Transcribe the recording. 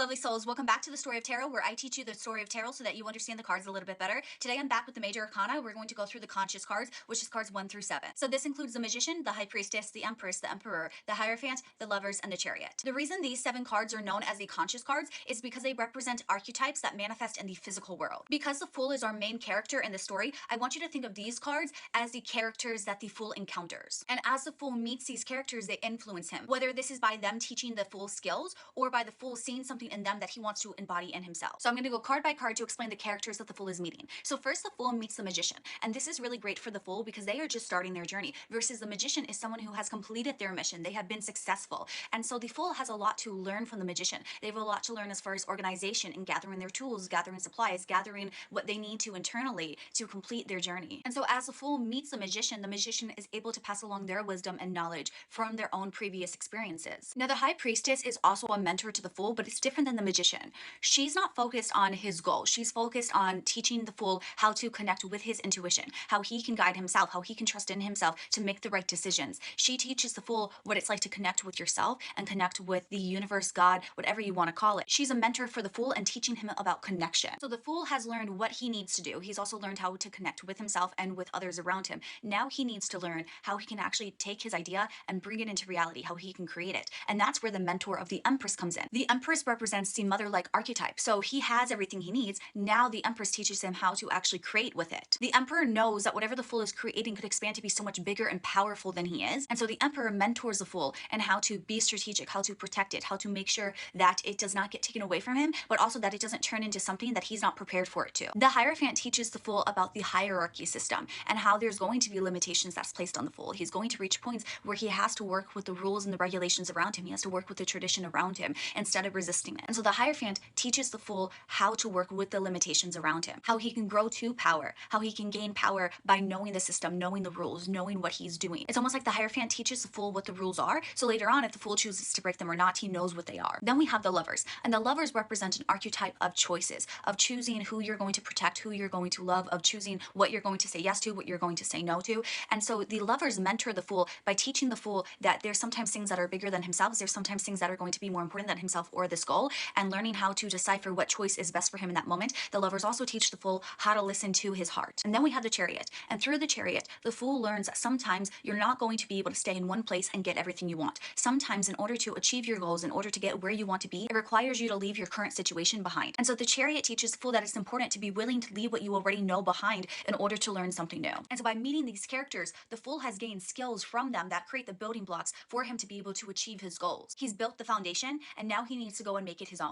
lovely souls. Welcome back to the Story of Tarot, where I teach you the story of tarot so that you understand the cards a little bit better. Today I'm back with the Major Arcana. We're going to go through the conscious cards, which is cards 1 through 7. So this includes the Magician, the High Priestess, the Empress, the Emperor, the Hierophant, the Lovers, and the Chariot. The reason these 7 cards are known as the conscious cards is because they represent archetypes that manifest in the physical world. Because the Fool is our main character in the story, I want you to think of these cards as the characters that the Fool encounters. And as the Fool meets these characters, they influence him, whether this is by them teaching the Fool skills or by the Fool seeing something in them that he wants to embody in himself. So I'm going to go card by card to explain the characters that the Fool is meeting. So first, the Fool meets the Magician, and this is really great for the Fool because they are just starting their journey, versus the Magician is someone who has completed their mission. They have been successful, and so the Fool has a lot to learn from the Magician. They have a lot to learn as far as organization and gathering their tools, gathering supplies, gathering what they need to internally to complete their journey. And so as the Fool meets the Magician is able to pass along their wisdom and knowledge from their own previous experiences. Now, the High Priestess is also a mentor to the Fool, but it's different than the Magician. She's not focused on his goal. She's focused on teaching the Fool how to connect with his intuition, how he can guide himself, how he can trust in himself to make the right decisions. She teaches the Fool what it's like to connect with yourself and connect with the universe, God, whatever you want to call it. She's a mentor for the Fool and teaching him about connection. So the Fool has learned what he needs to do. He's also learned how to connect with himself and with others around him. Now he needs to learn how he can actually take his idea and bring it into reality, how he can create it. And that's where the mentor of the Empress comes in. The Empress represents the mother-like archetype. So he has everything he needs. Now the Empress teaches him how to actually create with it. The Emperor knows that whatever the Fool is creating could expand to be so much bigger and powerful than he is. And so the Emperor mentors the Fool and how to be strategic, how to protect it, how to make sure that it does not get taken away from him, but also that it doesn't turn into something that he's not prepared for it to. The Hierophant teaches the Fool about the hierarchy system and how there's going to be limitations that's placed on the Fool. He's going to reach points where he has to work with the rules and the regulations around him. He has to work with the tradition around him instead of resisting it. And so the Hierophant teaches the Fool how to work with the limitations around him, how he can grow to power, how he can gain power by knowing the system, knowing the rules, knowing what he's doing. It's almost like the Hierophant teaches the Fool what the rules are, so later on, if the Fool chooses to break them or not, he knows what they are. Then we have the Lovers, and the Lovers represent an archetype of choices, of choosing who you're going to protect, who you're going to love, of choosing what you're going to say yes to, what you're going to say no to. And so the Lovers mentor the Fool by teaching the Fool that there's sometimes things that are bigger than himself, there's sometimes things that are going to be more important than himself or this goal, and learning how to decipher what choice is best for him in that moment. The Lovers also teach the Fool how to listen to his heart. And then we have the Chariot, and through the Chariot, the Fool learns that sometimes you're not going to be able to stay in one place and get everything you want. Sometimes in order to achieve your goals, in order to get where you want to be, it requires you to leave your current situation behind. And so the Chariot teaches the Fool that it's important to be willing to leave what you already know behind in order to learn something new. And so by meeting these characters, the Fool has gained skills from them that create the building blocks for him to be able to achieve his goals. He's built the foundation, and now he needs to go and make it his own.